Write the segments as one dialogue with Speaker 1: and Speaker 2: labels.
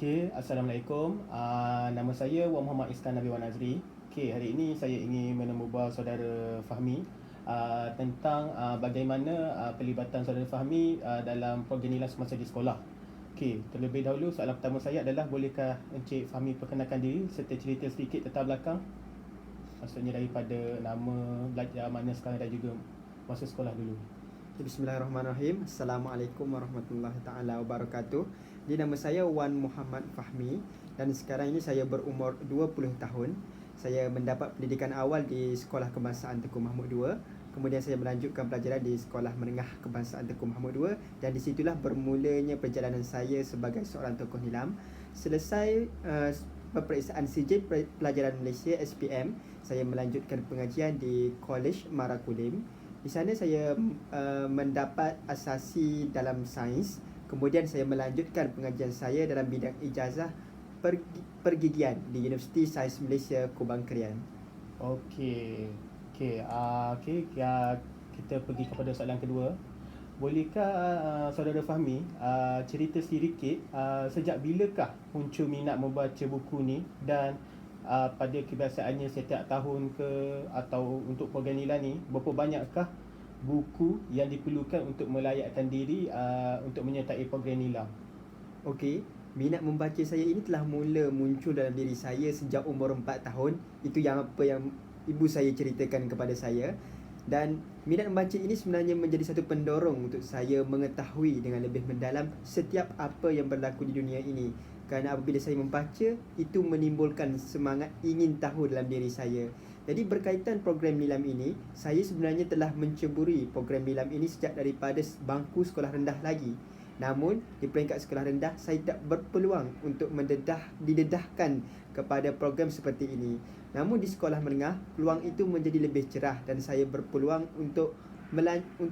Speaker 1: Okey, Assalamualaikum. Nama saya Wan Muhammad Iskan Nabi Wan Azri. Okey, hari ini saya ingin menemu saudara Fahmi tentang bagaimana pelibatan saudara Fahmi dalam program nilai semasa di sekolah. Okey, terlebih dahulu soalan pertama saya adalah bolehkah Encik Fahmi perkenalkan diri serta cerita sedikit latar belakang? Maksudnya daripada nama, belajar mana sekarang dan juga masa sekolah dulu.
Speaker 2: Bismillahirrahmanirrahim. Assalamualaikum warahmatullahi taala wabarakatuh. Jadi nama saya Wan Muhammad Fahmi dan sekarang ini saya berumur 20 tahun. Saya mendapat pendidikan awal di Sekolah Kebangsaan Tengku Mahmud II. Kemudian saya melanjutkan pelajaran di Sekolah Menengah Kebangsaan Tengku Mahmud II dan disitulah bermulanya perjalanan saya sebagai seorang tokoh nilam. Selesai peperiksaan sijil pelajaran Malaysia SPM, saya melanjutkan pengajian di College Marakulim. Di sana saya mendapat asasi dalam sains. Kemudian saya melanjutkan pengajian saya dalam bidang ijazah pergigian di Universiti Sains Malaysia Kubang Krian.
Speaker 1: Okey. Kita pergi kepada soalan kedua. Bolehkah saudara Fahmi cerita sedikit sejak bilakah muncul minat membaca buku ni dan pada kebiasaannya setiap tahun ke atau untuk program nilai ni berapa banyakkah buku yang diperlukan untuk melayakkan diri untuk menyertai program nilai?
Speaker 2: Okey, minat membaca saya ini telah mula muncul dalam diri saya sejak umur 4 tahun. Itu yang ibu saya ceritakan kepada saya. Dan minat membaca ini sebenarnya menjadi satu pendorong untuk saya mengetahui dengan lebih mendalam setiap apa yang berlaku di dunia ini. Kerana apabila saya membaca, itu menimbulkan semangat ingin tahu dalam diri saya. Jadi berkaitan program nilam ini, saya sebenarnya telah menceburi program nilam ini sejak daripada bangku sekolah rendah lagi. Namun, di peringkat sekolah rendah, saya tak berpeluang untuk didedahkan kepada program seperti ini. Namun di sekolah menengah, peluang itu menjadi lebih cerah dan saya berpeluang untuk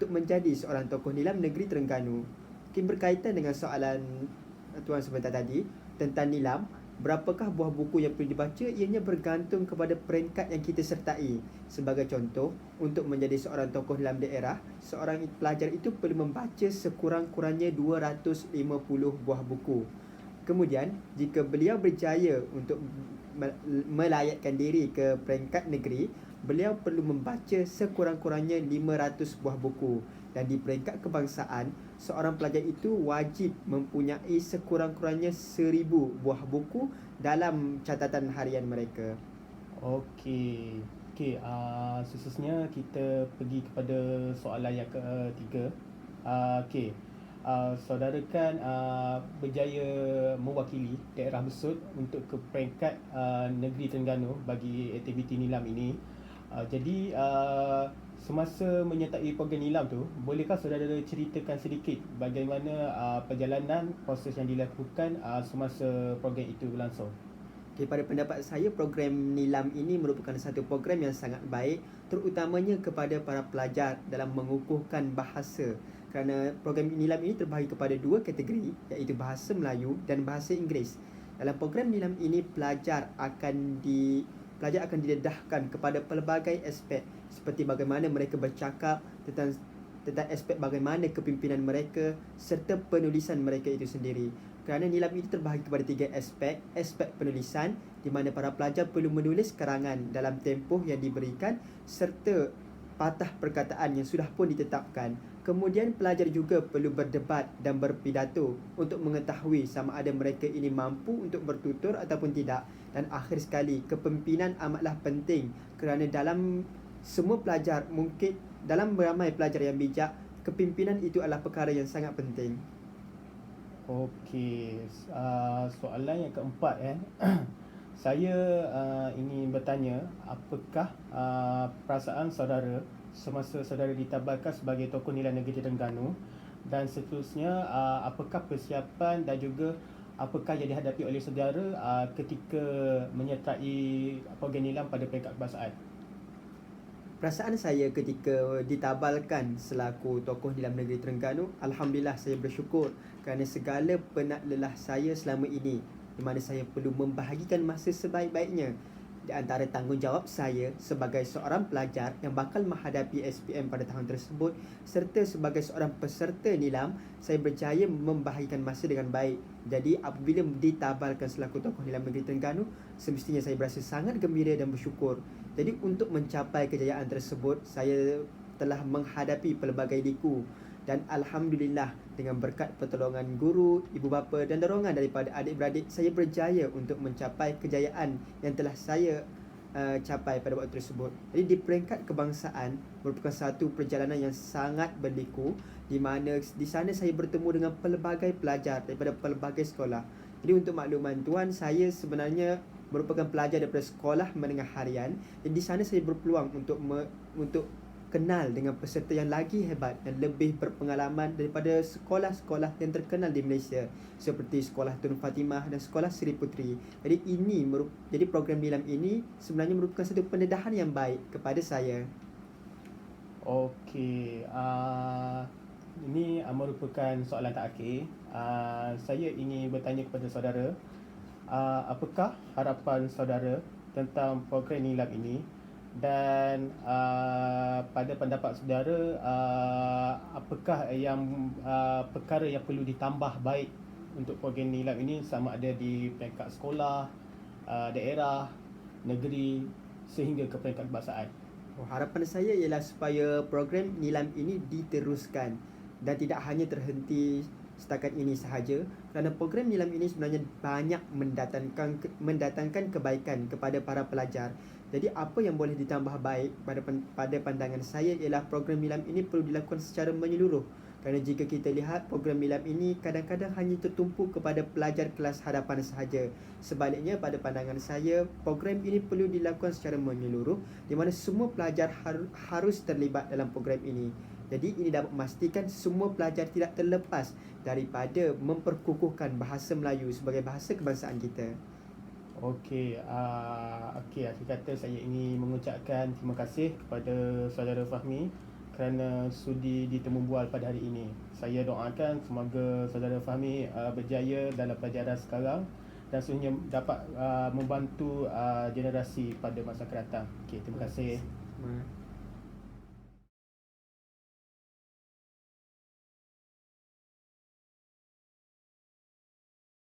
Speaker 2: menjadi seorang tokoh nilam negeri Terengganu. Mungkin berkaitan dengan soalan tuan sebentar tadi tentang nilam, berapakah buah buku yang perlu dibaca? Ianya bergantung kepada peringkat yang kita sertai. Sebagai contoh, untuk menjadi seorang tokoh dalam daerah, seorang pelajar itu perlu membaca sekurang-kurangnya 250 buah buku. Kemudian, jika beliau berjaya untuk melayakkan diri ke peringkat negeri, beliau perlu membaca sekurang-kurangnya 500 buah buku. Dan di peringkat kebangsaan, seorang pelajar itu wajib mempunyai sekurang-kurangnya 1000 buah buku dalam catatan harian mereka.
Speaker 1: Okey. Seterusnya kita pergi kepada soalan yang ketiga. Saudara kan berjaya mewakili daerah Besut untuk ke peringkat negeri Terengganu bagi aktiviti nilam ini. Jadi semasa menyertai program nilam tu, bolehkah saudara ceritakan sedikit bagaimana perjalanan proses yang dilakukan semasa program itu berlangsung?
Speaker 2: Pada pendapat saya, program nilam ini merupakan satu program yang sangat baik, terutamanya kepada para pelajar dalam mengukuhkan bahasa. Kerana program nilam ini terbahagi kepada dua kategori, iaitu bahasa Melayu dan bahasa Inggeris. Dalam program nilam ini, pelajar akan didedahkan kepada pelbagai aspek, seperti bagaimana mereka bercakap, tentang aspek bagaimana kepimpinan mereka serta penulisan mereka itu sendiri. Kerana nilam ini terbahagi kepada 3 aspek. Aspek penulisan, di mana para pelajar perlu menulis karangan dalam tempoh yang diberikan serta patah perkataan yang sudah pun ditetapkan. Kemudian pelajar juga perlu berdebat dan berpidato untuk mengetahui sama ada mereka ini mampu untuk bertutur ataupun tidak. Dan akhir sekali, kepimpinan amatlah penting kerana dalam semua pelajar, mungkin dalam beramai pelajar yang bijak, kepimpinan itu adalah perkara yang sangat penting.
Speaker 1: Okey, soalan yang keempat saya ingin bertanya, apakah perasaan saudara semasa saudara ditabalkan sebagai tokoh nilai negeri Terengganu, dan seterusnya apakah persiapan dan juga apakah yang dihadapi oleh saudara ketika menyertai program nilam pada peringkat kebangsaan?
Speaker 2: Perasaan saya ketika ditabalkan selaku tokoh nilam negeri Terengganu, alhamdulillah saya bersyukur kerana segala penat lelah saya selama ini, di mana saya perlu membahagikan masa sebaik-baiknya. Di antara tanggungjawab saya sebagai seorang pelajar yang bakal menghadapi SPM pada tahun tersebut serta sebagai seorang peserta nilam, saya berjaya membahagikan masa dengan baik. Jadi apabila ditabalkan selaku tokoh nilam negeri Terengganu, semestinya saya berasa sangat gembira dan bersyukur. Jadi untuk mencapai kejayaan tersebut, saya telah menghadapi pelbagai liku dan alhamdulillah dengan berkat pertolongan guru, ibu bapa dan dorongan daripada adik-beradik, saya berjaya untuk mencapai kejayaan yang telah saya capai pada waktu tersebut. Jadi di peringkat kebangsaan merupakan satu perjalanan yang sangat berliku, di mana di sana saya bertemu dengan pelbagai pelajar daripada pelbagai sekolah. Jadi untuk makluman tuan, saya sebenarnya merupakan pelajar daripada sekolah menengah harian. Jadi di sana saya berpeluang untuk kenal dengan peserta yang lagi hebat dan lebih berpengalaman daripada sekolah-sekolah yang terkenal di Malaysia seperti Sekolah Tun Fatimah dan Sekolah Seri Puteri. Jadi program nilam ini sebenarnya merupakan satu pendedahan yang baik kepada saya.
Speaker 1: Okey, ini merupakan soalan terakhir. Saya ingin bertanya kepada saudara, apakah harapan saudara tentang program nilam ini, dan pada pendapat saudara, apakah yang perkara yang perlu ditambah baik untuk program nilam ini, sama ada di peringkat sekolah, daerah, negeri sehingga ke peringkat kebangsaan?
Speaker 2: Harapan saya ialah supaya program nilam ini diteruskan dan tidak hanya terhenti setakat ini sahaja, kerana program nilam ini sebenarnya banyak mendatangkan kebaikan kepada para pelajar. Jadi apa yang boleh ditambah baik pada pandangan saya ialah program nilam ini perlu dilakukan secara menyeluruh. Kerana jika kita lihat program nilam ini kadang-kadang hanya tertumpu kepada pelajar kelas hadapan sahaja. Sebaliknya pada pandangan saya, program ini perlu dilakukan secara menyeluruh di mana semua pelajar harus terlibat dalam program ini. Jadi ini dapat memastikan semua pelajar tidak terlepas daripada memperkukuhkan bahasa Melayu sebagai bahasa kebangsaan kita.
Speaker 1: Okey, akhir kata saya ingin mengucapkan terima kasih kepada saudara Fahmi kerana sudi ditemu bual pada hari ini. Saya doakan semoga saudara Fahmi berjaya dalam pelajaran sekarang dan sebenarnya dapat membantu generasi pada masa akan datang. Okey, terima kasih.